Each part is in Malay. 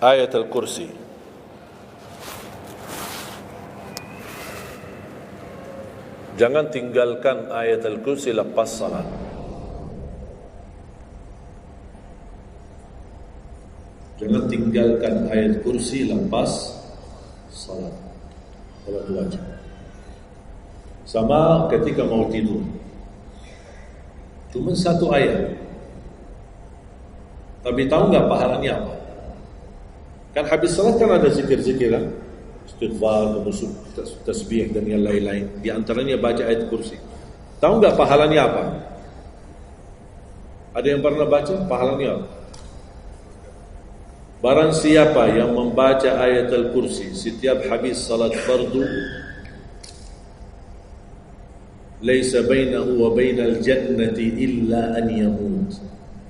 ayat al-kursi. Jangan tinggalkan ayat al-kursi lepas salat. Jangan tinggalkan ayat kursi lepas salat. Salat wajib. Sama ketika mau tidur. Cuma satu ayat. Tapi tahu nggak pahalanya apa? Kan habis salat kan ada zikir-zikir kan? Istighfar, tasbih dan yang lain-lain. Di antaranya baca ayat kursi. Tahu nggak pahalanya apa? Ada yang pernah baca pahalanya apa? Barang siapa yang membaca ayat al-kursi setiap habis salat fardu, laisa bainahu wa bainal jannati illa an yamut.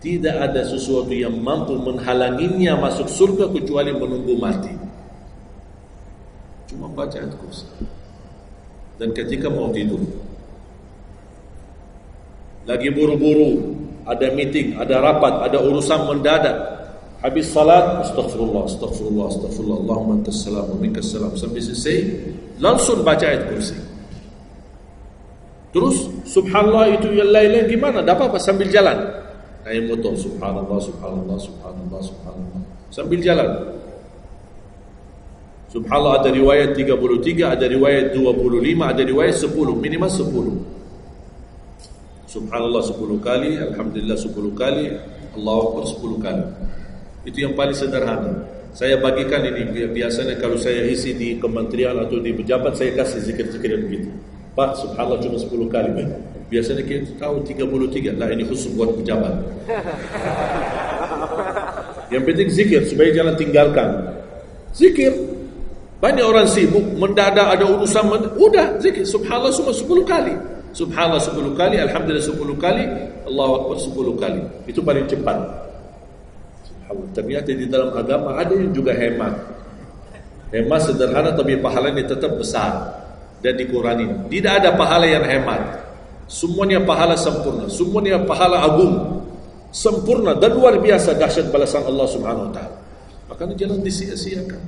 Tidak ada sesuatu yang mampu menghalanginya masuk surga kecuali menunggu mati. Cuma baca ayat kursi. Dan ketika mau tidur, lagi buru-buru, ada meeting, ada rapat, ada urusan mendadak, habis salat, astaghfirullah, astaghfirullah, astaghfirullah, Allahumma antas salam wa minkas salam, sampai selesai, langsung baca ayat kursi. Terus subhanallah itu yang lain-lain gimana? Dapat apa sambil jalan? Naik motor, subhanallah, subhanallah, subhanallah, subhanallah, sambil jalan. Subhanallah ada riwayat 33, ada riwayat 25, ada riwayat 10, minimal 10. Subhanallah 10 kali, alhamdulillah 10 kali, Allahu Akbar 10 kali. Itu yang paling sederhana. Saya bagikan ini, biasanya kalau saya isi di kementerian atau di pejabat, saya kasih zikir-zikir begitu. Pak, subhanallah cuma 10 kali. Biasanya kita tahu 33. Lah ini khusus buat pejabat. Yang penting zikir, supaya jangan tinggalkan. Zikir. Banyak orang sibuk, mendadak ada urusan, udah zikir. Subhanallah cuma 10 kali. Subhanallah 10 kali, alhamdulillah 10 kali, Allahu Akbar 10 kali. Itu paling cepat. Ternyata di dalam agama ada yang juga hemat. Hemat sederhana tapi pahalanya tetap besar dan dikurangi. Tidak ada pahala yang hemat. Semuanya pahala sempurna, semuanya pahala agung, sempurna dan luar biasa dahsyat balasan Allah Subhanahu wa taala. Makanya jangan disia-siakan.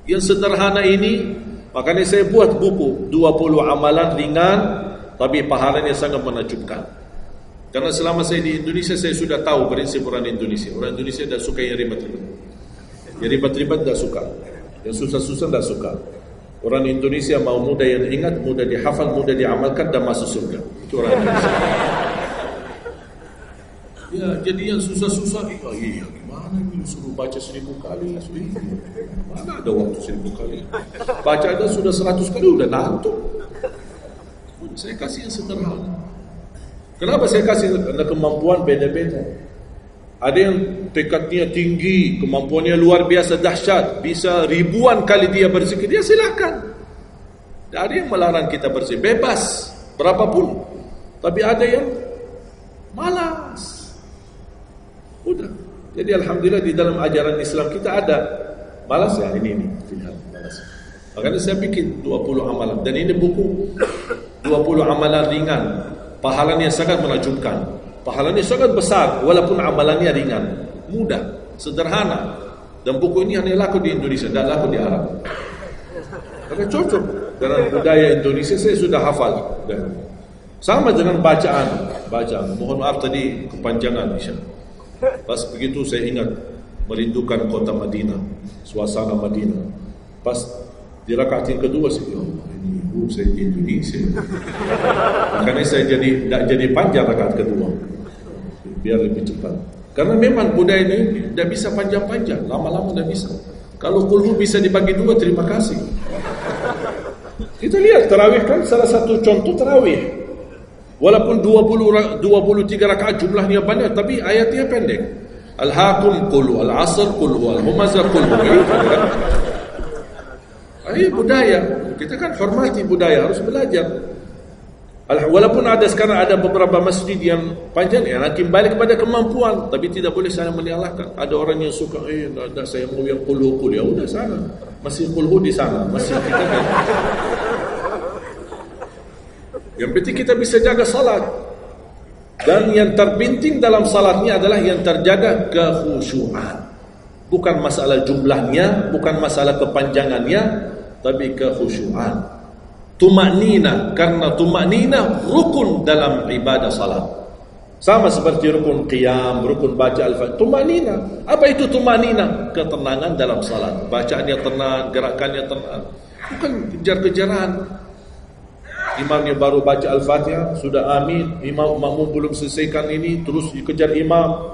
Yang sederhana ini, makanya saya buat buku 20 amalan ringan tapi pahalanya sangat menakjubkan. Karena selama saya di Indonesia, saya sudah tahu prinsip orang Indonesia. Orang Indonesia tidak suka yang ribet-ribet. Yang ribet-ribet tidak suka. Yang susah-susah tidak suka. Orang Indonesia mau mudah yang ingat, mudah dihafal, mudah diamalkan dan masuk surga. Itu orang Indonesia. Ya, jadi yang susah-susah, iya gimana ini suruh baca 1000 kali. Mana ada waktu 1000 kali. Baca aja sudah 100 kali, udah ngantuk. Saya kasih yang sederhana. Kenapa saya kasih? Karena kemampuan beda-beda. Ada yang tekadnya tinggi, kemampuannya luar biasa dahsyat, bisa ribuan kali dia berzikir, dia silakan. Tidak ada yang melarang kita berzikir, bebas, berapapun. Tapi ada yang malas. Udah. Jadi alhamdulillah di dalam ajaran Islam kita ada malas ya ini malas. Makanya saya bikin 20 amalan dan ini buku 20 amalan ringan. Pahalanya sangat menakjubkan. Pahalanya sangat besar walaupun amalannya ringan, mudah, sederhana. Dan buku ini hanya laku di Indonesia, tidak laku di Arab. Karena cocok dengan budaya Indonesia, saya sudah hafal. Sama dengan bacaan. Mohon maaf tadi kepanjangan Isya. Pas begitu saya ingat merindukan kota Madinah, suasana Madinah. Pas di rakaat yang kedua saya saya di Indonesia. Makanya saya tidak jadi panjang rakaat kedua, biar lebih cepat. Karena memang budaya ini tidak bisa panjang-panjang, lama-lama tidak bisa. Kalau kulhu bisa dibagi 2, terima kasih. Kita lihat tarawih kan salah satu contoh tarawih. Walaupun 23 rakaat jumlahnya banyak, tapi ayatnya pendek. Al-Hakum qul al-Asr qul al-Humazah qul. Ini budaya. Kita kan hormati budaya, harus belajar. Walaupun ada sekarang ada beberapa masjid yang panjang, ya nanti balik kepada kemampuan, tapi tidak boleh saya menyalahkan. Ada orang yang suka, ada saya mau yang qulhu, ya udah sana. Masih qulhu di sana, masih kita kan. Yang penting kita bisa jaga salat. Dan yang terpenting dalam salatnya adalah yang terjaga kekhusyuan. Bukan masalah jumlahnya, bukan masalah kepanjangannya, tapi kekhusyuan. Tumaknina, karena tumaknina rukun dalam ibadah salat. Sama seperti rukun qiyam, rukun baca al-Fatihah. Tumaknina. Apa itu tumaknina? Ketenangan dalam salat. Bacaannya tenang, gerakannya tenang. Bukan kejar-kejaran. Imamnya baru baca al-Fatihah, sudah amin. Imam makmum belum selesaikan ini, terus dikejar imam.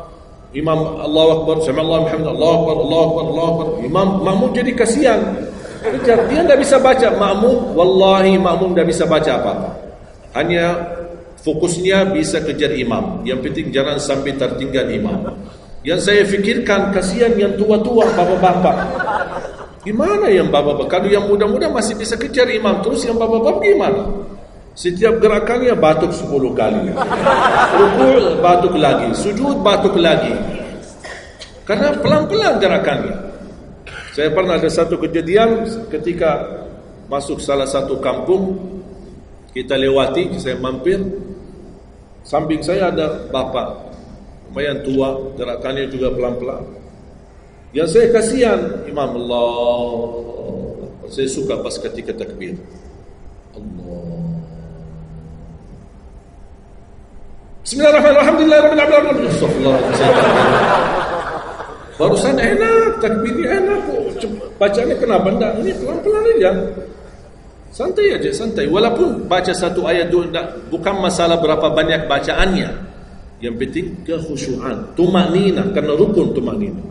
Imam Allahu Akbar, sami Allahu hamdah, Allahu Akbar, Allahu Akbar, Allahu Akbar. Imam makmum jadi kasihan. Kejar, dia tidak bisa baca. Makmum, wallahi makmum tidak bisa baca apa-apa. Hanya fokusnya bisa kejar imam. Yang penting jangan sampai tertinggal imam. Yang saya fikirkan, kasihan yang tua-tua, bapak-bapak. Gimana yang bapak-bapak? Kalau yang muda-muda masih bisa kejar imam, terus yang bapak-bapak gimana? Setiap gerakannya batuk 10 kali. Rukuk batuk lagi, sujud batuk lagi. Karena pelan-pelan gerakannya. Saya pernah ada satu kejadian ketika masuk salah satu kampung, kita lewati, saya mampir. Samping saya ada bapak, lumayan tua, gerakannya juga pelan-pelan. Yang saya kasihan, Imam Allah. Saya suka pas ketika takbir. Allah. Bismillahirrahmanirrahim. Alhamdulillahirabbil alamin. Barusan enak, takbirnya enak. Bacanya kenapa enggak? Ini pelan-pelan aja. Santai aja, santai. Walaupun baca satu ayat dua enggak, bukan masalah berapa banyak bacaannya. Yang penting kekhusyuan, tumaknina, karena rukun tumaknina.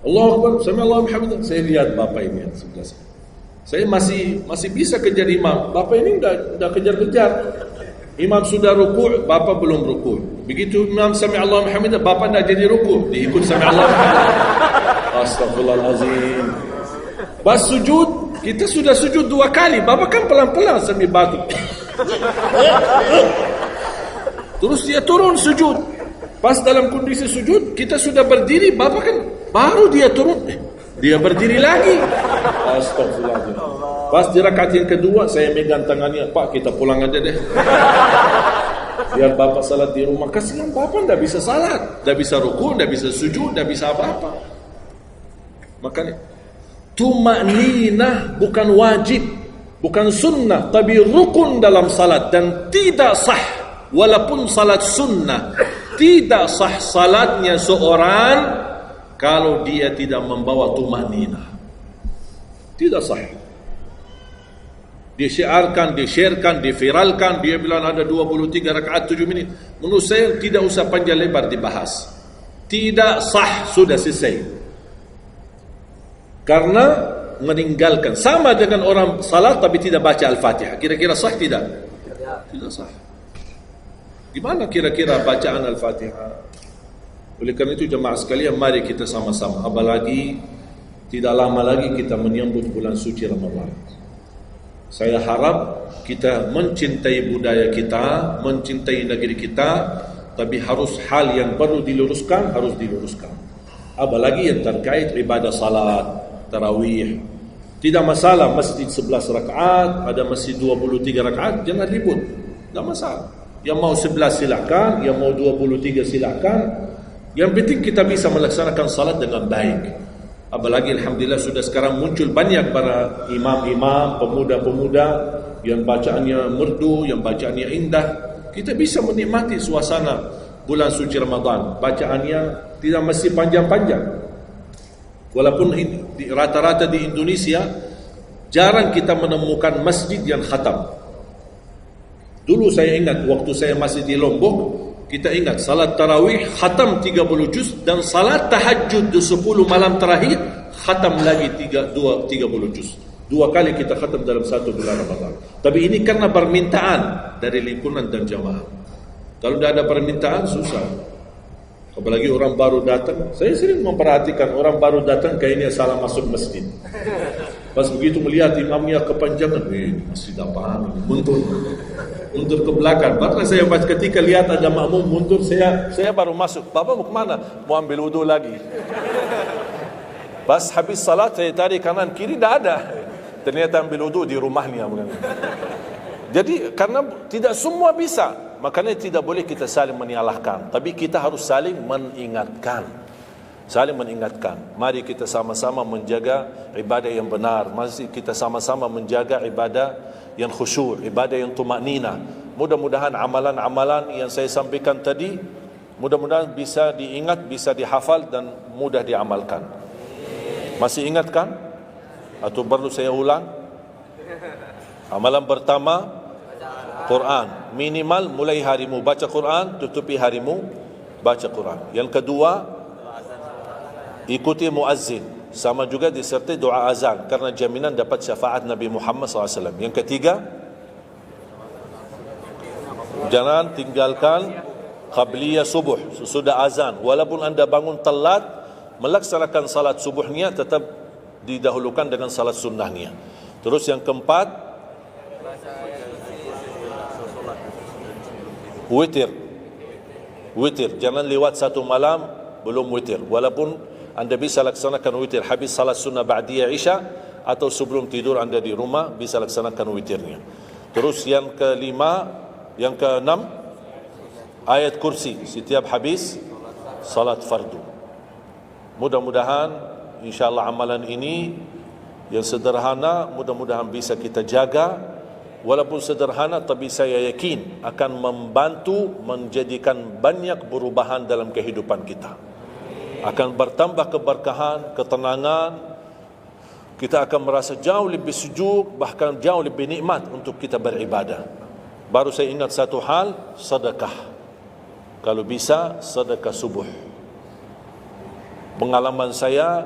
Allahu Akbar, sami Allahu hamdah. Saya lihat bapak ini sebelah saya. Saya masih bisa kejar imam. Bapak ini enggak kejar-kejar. Imam sudah rukuk, bapak belum rukuk. Begitu imam sami Allahu hamdah, bapak tidak jadi rukuk, diikut sami Allahu hamdah. Astagfirullahalazim. Pas sujud, kita sudah sujud 2 kali, bapak kan pelan-pelan sambil batuk. Terus dia turun sujud. Pas dalam kondisi sujud, kita sudah berdiri, bapak kan baru dia turun, dia berdiri lagi. Astagfirullahaladzim. Pas di rakaat yang kedua, saya megang tangannya, Pak, kita pulang aja deh. Biar bapak salat di rumah. Kasihan bapak tidak bisa salat, tidak bisa rukuk, tidak bisa sujud, tidak bisa apa-apa. Makanya tumakninah bukan wajib, bukan sunnah, tapi rukun dalam salat. Dan tidak sah, walaupun salat sunnah, tidak sah salatnya seorang kalau dia tidak membawa tumakninah. Tidak sah. Disiarkan, di-sharekan, diviralkan, dia bilang ada 23 rakaat 7 menit. Menurut saya tidak usah panjang lebar dibahas. Tidak sah, sudah selesai. Karena meninggalkan, sama dengan orang salat tapi tidak baca Al-Fatihah. Kira-kira sah tidak? Tidak sah. Gimana kira-kira bacaan Al-Fatihah? Oleh karena itu jemaah sekalian, mari kita sama-sama. Apalagi tidak lama lagi kita menyambut bulan suci Ramadan. Saya harap kita mencintai budaya kita, mencintai negeri kita, tapi harus hal yang perlu diluruskan, harus diluruskan. Apalagi yang terkait ibadah salat, tarawih. Tidak masalah masjid 11 rakaat, ada masjid 23 rakaat, jangan ribut. Tidak masalah. Yang mau 11 silakan, yang mau 23 silakan. Yang penting kita bisa melaksanakan salat dengan baik. Apalagi alhamdulillah sudah sekarang muncul banyak para imam-imam, pemuda-pemuda yang bacaannya merdu, yang bacaannya indah. Kita bisa menikmati suasana bulan suci Ramadan. Bacaannya tidak mesti panjang-panjang. Walaupun rata-rata di Indonesia jarang kita menemukan masjid yang khatam. Dulu saya ingat waktu saya masih di Lombok, kita ingat salat tarawih khatam 30 juz dan salat tahajud di 10 malam terakhir khatam lagi 30 juz. 2 kali kita khatam dalam satu bulan Ramadan. Tapi ini karena permintaan dari lingkungan dan jamaah. Kalau tidak ada permintaan susah. Apalagi orang baru datang. Saya sering memperhatikan orang baru datang kayaknya salah masuk masjid. Pas begitu melihat imamnya kepanjangan, masjid apaan ini? Mundur ke belakang. Bahkan saya pas ketika lihat ada makmum mundur, saya baru masuk. Bapak mau kemana? Mau ambil wudu lagi. Pas habis salat saya tarik kanan kiri, tidak ada. Ternyata ambil wudu di rumahnya. Jadi karena tidak semua bisa, makanya tidak boleh kita saling menyalahkan. Tapi kita harus saling mengingatkan. saling mengingatkan. Mari kita sama-sama menjaga ibadah yang benar. Mari kita sama-sama menjaga ibadah yang khusyuk, ibadah yang tumaknina. Mudah-mudahan amalan-amalan yang saya sampaikan tadi, mudah-mudahan bisa diingat, bisa dihafal dan mudah diamalkan. Masih ingat kan? Atau perlu saya ulang? Amalan pertama, Quran. Minimal mulai harimu baca Quran, tutupi harimu baca Quran. Yang kedua, ikuti muazzin, sama juga disertai doa azan karena jaminan dapat syafaat Nabi Muhammad SAW. Yang ketiga, jangan tinggalkan qabliyah subuh sesudah azan. Walaupun anda bangun telat, melaksanakan salat subuhnya tetap didahulukan dengan salat sunnahnya. Terus yang keempat, witir. Witir, jangan lewat satu malam belum witir. Walaupun anda bisa laksanakan witir habis salat sunnah ba'diyah isya atau sebelum tidur anda di rumah bisa laksanakan witirnya. Terus yang kelima, yang keenam, ayat kursi setiap habis salat fardu. Mudah-mudahan insyaAllah amalan ini yang sederhana mudah-mudahan bisa kita jaga. Walaupun sederhana tapi saya yakin akan membantu menjadikan banyak perubahan dalam kehidupan kita. Akan bertambah keberkahan, ketenangan. Kita akan merasa jauh lebih sejuk, bahkan jauh lebih nikmat untuk kita beribadah. Baru saya ingat satu hal, sedekah. Kalau bisa, sedekah subuh. Pengalaman saya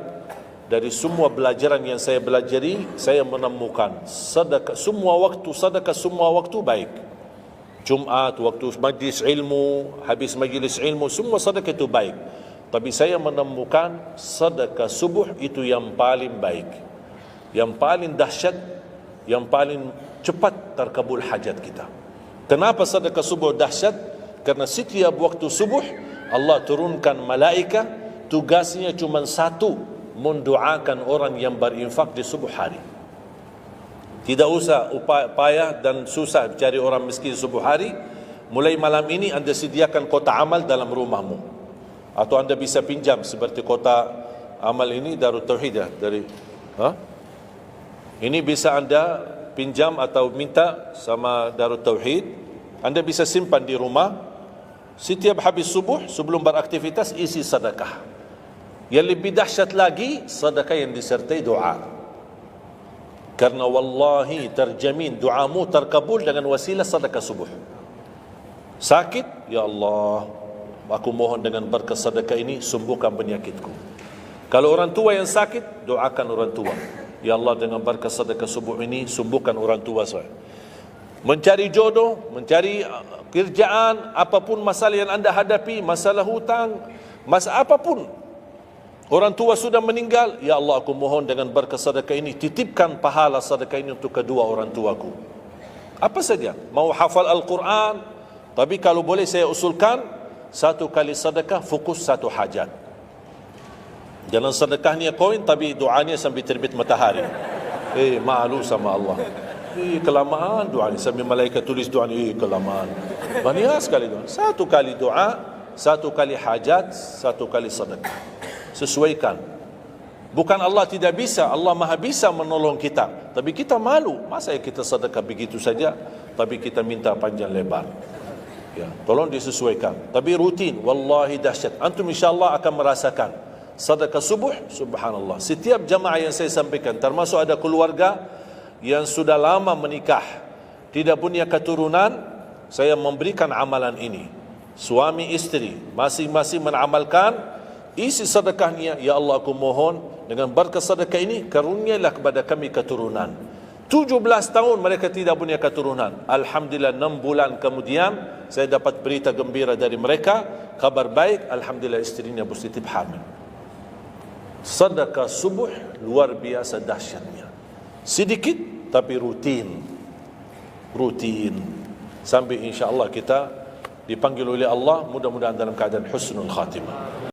dari semua pelajaran yang saya pelajari, saya menemukan sedekah semua waktu baik. Jumat, waktu majlis ilmu, habis majlis ilmu, semua sedekah itu baik. Tapi saya menemukan sedekah subuh itu yang paling baik, yang paling dahsyat, yang paling cepat terkabul hajat kita. Kenapa sedekah subuh dahsyat? Karena setiap waktu subuh Allah turunkan malaikat, tugasnya cuma satu, mendoakan orang yang berinfak di subuh hari. Tidak usah payah dan susah cari orang miskin subuh hari. Mulai malam ini anda sediakan kota amal dalam rumahmu. Atau anda bisa pinjam seperti kota amal ini Darut Tauhid ya, dari ini bisa anda pinjam atau minta sama Darut Tauhid. Anda bisa simpan di rumah. Setiap habis subuh sebelum beraktivitas isi sedekah. Yang lebih dahsyat lagi, sedekah yang disertai doa. Karena wallahi terjamin doamu terkabul dengan wasilah sedekah subuh. Sakit, ya Allah, aku mohon dengan berkat sedekah ini sembuhkan penyakitku. Kalau orang tua yang sakit, doakan orang tua. Ya Allah, dengan berkat sedekah subuh ini sembuhkan orang tua saya. Mencari jodoh, mencari kerjaan, apapun masalah yang anda hadapi, masalah hutang, masalah apapun. Orang tua sudah meninggal, ya Allah aku mohon dengan berkat sedekah ini titipkan pahala sedekah ini untuk kedua orang tuaku. Apa saja, mau hafal Al-Quran, tapi kalau boleh saya usulkan, satu kali sedekah fokus satu hajat. Jangan sedekahnya koin tapi doanya sampai terbit matahari. Malu sama Allah. Kelamaan doanya sampai malaikat tulis doanya, kelamaan. Banyak sekali doa. Satu kali doa, satu kali hajat, satu kali sedekah. Sesuaikan. Bukan Allah tidak bisa, Allah maha bisa menolong kita. Tapi kita malu, masa kita sedekah begitu saja, tapi kita minta panjang lebar. Ya, tolong disesuaikan. Tapi rutin, wallahi dahsyat. Antum insyaAllah akan merasakan sedekah subuh, subhanallah. Setiap jamaah yang saya sampaikan, termasuk ada keluarga yang sudah lama menikah, tidak punya keturunan, saya memberikan amalan ini. Suami istri masing-masing mengamalkan, isi sedekahnya, ya Allah aku mohon dengan berkat sedekah ini karunialah kepada kami keturunan. 17 tahun mereka tidak punya keturunan. Alhamdulillah 6 bulan kemudian saya dapat berita gembira dari mereka, kabar baik, alhamdulillah istrinya positif hamil. Sedekah subuh luar biasa dahsyatnya. Sedikit tapi rutin. Rutin. Sampai insya Allah kita dipanggil oleh Allah, mudah-mudahan dalam keadaan husnul khatimah.